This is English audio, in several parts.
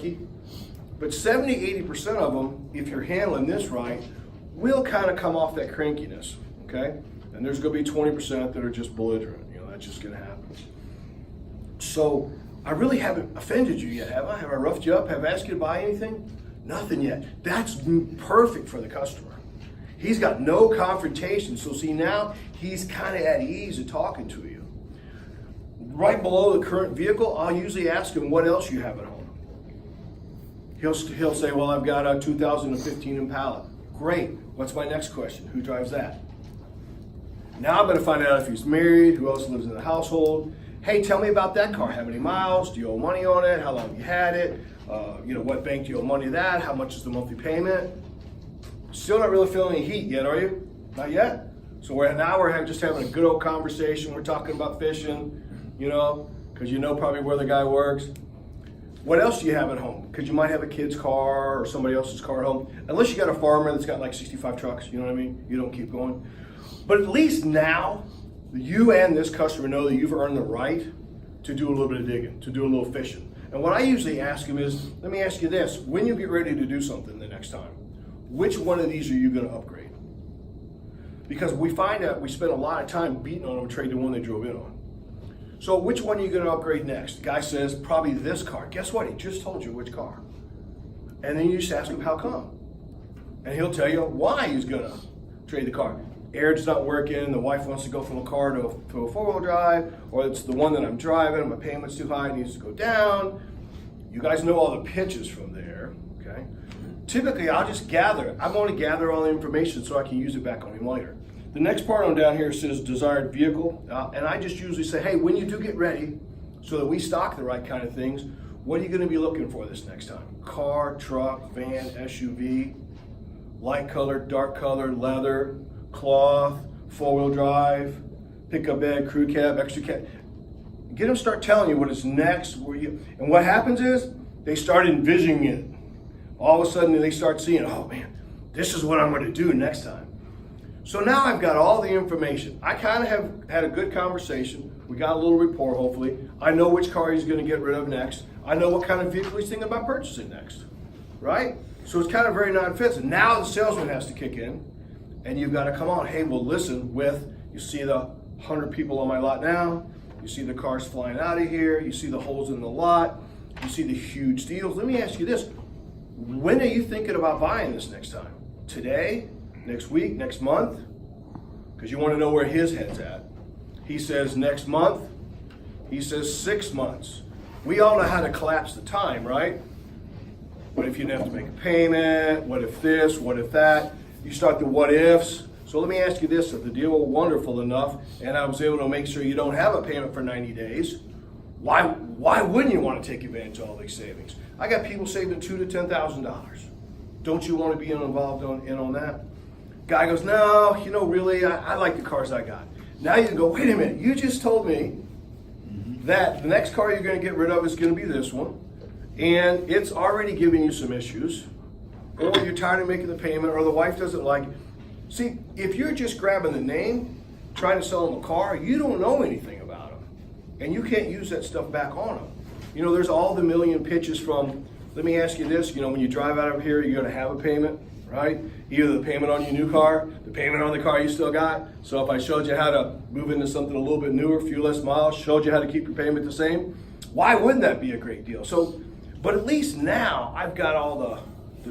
cranky. But 70–80% of them, if you're handling this right, will kind of come off that crankiness, okay? And there's going to be 20% that are just belligerent. You know, that's just going to happen. So I really haven't offended you yet, have I? Have I roughed you up? Have I asked you to buy anything? Nothing yet. That's perfect for the customer. He's got no confrontation. So see, now he's kind of at ease of talking to you. Right below the current vehicle, I'll usually ask him what else you have at home. He'll say, well, I've got a 2015 Impala. Great. What's my next question? Who drives that? Now I'm going to find out if he's married, who else lives in the household. Hey, tell me about that car. How many miles? Do you owe money on it? How long have you had it? What bank do you owe money to that? How much is the monthly payment? Still not really feeling any heat yet, are you? Not yet? So now we're just having a good old conversation. We're talking about fishing, because you know probably where the guy works. What else do you have at home? Because you might have a kid's car or somebody else's car at home. Unless you got a farmer that's got like 65 trucks, you know what I mean? You don't keep going. But at least now, you and this customer know that you've earned the right to do a little bit of digging, to do a little fishing. And what I usually ask them is, let me ask you this. When you get ready to do something the next time, which one of these are you going to upgrade? Because we find out we spend a lot of time beating on them trade the one they drove in on. So which one are you going to upgrade next? The guy says, probably this car. Guess what? He just told you which car. And then you just ask him, how come? And he'll tell you why he's going to trade the car. Air's not working, the wife wants to go from a car to a four-wheel drive, or it's the one that I'm driving, my payment's too high, it needs to go down. You guys know all the pitches from there, okay? Typically, I'm going to gather all the information so I can use it back on him later. The next part on down here says desired vehicle, and I just usually say, hey, when you do get ready, so that we stock the right kind of things, what are you going to be looking for this next time? Car, truck, van, SUV, light color, dark color, leather, cloth, four-wheel drive, pickup bed, crew cab, extra cab. Get them to start telling you what is next. And what happens is they start envisioning it. All of a sudden they start seeing, oh man, this is what I'm going to do next time. So now I've got all the information. I kind of have had a good conversation. We got a little rapport, hopefully. I know which car he's going to get rid of next. I know what kind of vehicle he's thinking about purchasing next, right? So it's kind of very non-offensive. Now the salesman has to kick in. And you've got to come on, hey, well, listen, you see the 100 people on my lot now, you see the cars flying out of here, you see the holes in the lot, you see the huge deals. Let me ask you this, when are you thinking about buying this next time? Today, next week, next month? Because you want to know where his head's at. He says next month, he says 6 months. We all know how to collapse the time, right? What if you didn't have to make a payment? What if this, what if that? You start the what ifs. So let me ask you this, if the deal was wonderful enough and I was able to make sure you don't have a payment for 90 days, why wouldn't you want to take advantage of all these savings? I got people saving $2,000 to $10,000. Don't you want to be involved in on that? Guy goes, no, really, I like the cars I got. Now you can go, wait a minute, you just told me that the next car you're going to get rid of is going to be this one, and it's already giving you some issues. Or you're tired of making the payment, or the wife doesn't like it. See, if you're just grabbing the name, trying to sell them a car, you don't know anything about them. And you can't use that stuff back on them. There's all the million pitches from, let me ask you this, when you drive out of here, you're going to have a payment, right? Either the payment on your new car, the payment on the car you still got. So if I showed you how to move into something a little bit newer, a few less miles, showed you how to keep your payment the same, why wouldn't that be a great deal? So, but at least now I've got all the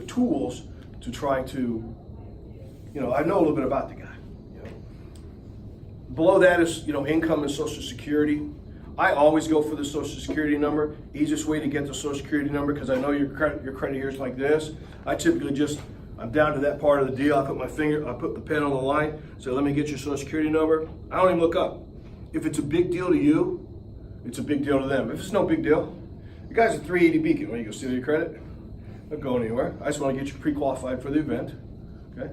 tools to try to, I know a little bit about the guy. Below that is, income and Social Security. I always go for the Social Security number. Easiest way to get the Social Security number, because I know your credit here is like this. I typically I'm down to that part of the deal. I put the pen on the line, so let me get your Social Security number. I don't even look up. If it's a big deal to you, it's a big deal to them. If it's no big deal, the guy's a 380 Beacon. When you go steal your credit, not going anywhere. I just want to get you pre-qualified for the event. Okay,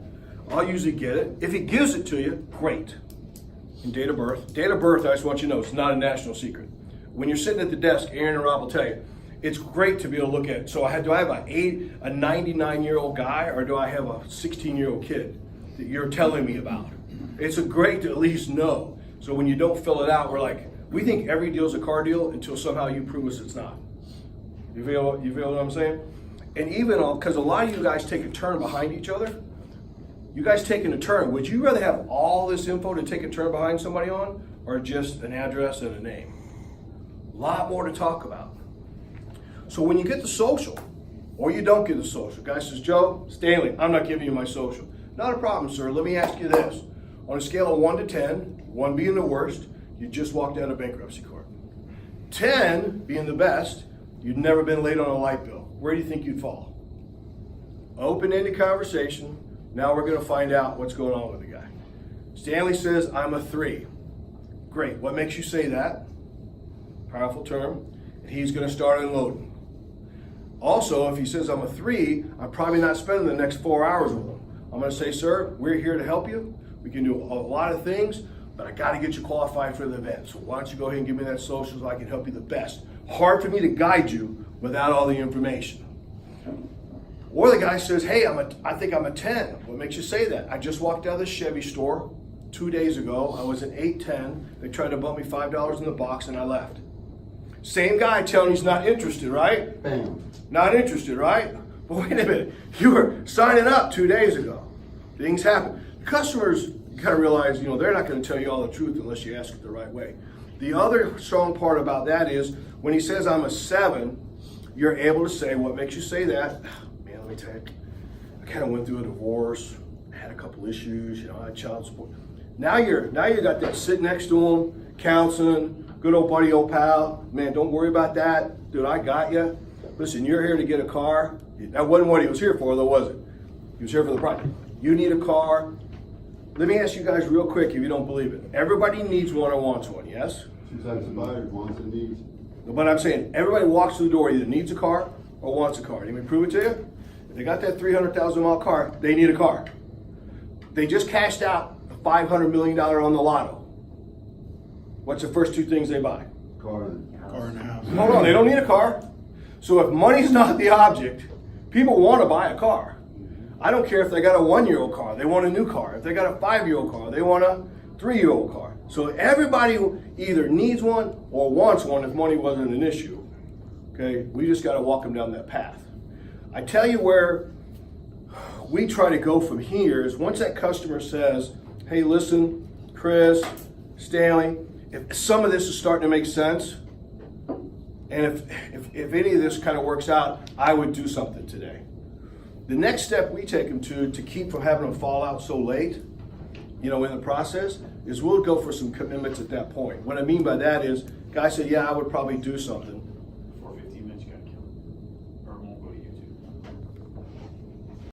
I'll usually get it. If he gives it to you, great. And date of birth. Date of birth, I just want you to know, it's not a national secret. When you're sitting at the desk, Aaron and Rob will tell you, it's great to be able to look at it. So do I have a 99-year-old guy, or do I have a 16-year-old kid that you're telling me about? It's great to at least know. So when you don't fill it out, we're like, we think every deal is a car deal until somehow you prove us it's not. You feel what I'm saying? And even because a lot of you guys take a turn behind each other, you guys taking a turn, would you rather have all this info to take a turn behind somebody on, or just an address and a name? A lot more to talk about. So when you get the social, or you don't get the social, guy says, Joe, Stanley, I'm not giving you my social. Not a problem, sir. Let me ask you this. On a scale of 1 to 10, 1 being the worst, you just walked out of bankruptcy court. 10 being the best, you'd never been late on a light bill. Where do you think you'd fall? Open-ended conversation. Now we're going to find out what's going on with the guy. Stanley says, I'm a 3. Great. What makes you say that? Powerful term. And he's going to start unloading. Also, if he says I'm a 3, I'm probably not spending the next 4 hours with him. I'm going to say, sir, we're here to help you. We can do a lot of things, but I got to get you qualified for the event. So why don't you go ahead and give me that social so I can help you the best. Hard for me to guide you without all the information. Or the guy says, hey, I think I'm a 10. What makes you say that? I just walked out of the Chevy store 2 days ago. I was an 810. They tried to bump me $5 in the box and I left. Same guy telling he's not interested, right? Bam. Not interested, right? But wait a minute. You were signing up 2 days ago. Things happen. Customers, you gotta realize, they're not gonna tell you all the truth unless you ask it the right way. The other strong part about that is when he says I'm a 7, you're able to say, what makes you say that? Man, let me tell you, I kind of went through a divorce, had a couple issues, I had child support. Now you got that sitting next to him, counseling, good old buddy, old pal. Man, don't worry about that. Dude, I got you. Listen, you're here to get a car. That wasn't what he was here for, though, was it? He was here for the project. You need a car. Let me ask you guys real quick if you don't believe it. Everybody needs one or wants one, yes? 2 types of buyers, wants and needs. But I'm saying everybody walks through the door, either needs a car or wants a car. Let me prove it to you. If they got that 300,000 mile car, they need a car. They just cashed out the $500 million on the lotto. What's the first 2 things they buy? Car and house. Hold on, they don't need a car. So if money's not the object, people want to buy a car. I don't care if they got a 1-year-old car, they want a new car. If they got a 5-year-old car, they want a 3-year-old car. So everybody either needs one or wants one if money wasn't an issue. Okay, we just got to walk them down that path. I tell you where we try to go from here is once that customer says, hey, listen, Chris, Stanley, if some of this is starting to make sense, and if any of this kind of works out, I would do something today. The next step we take them to keep from having them fall out so late, in the process, is we'll go for some commitments at that point. What I mean by that is, guy said, yeah, I would probably do something.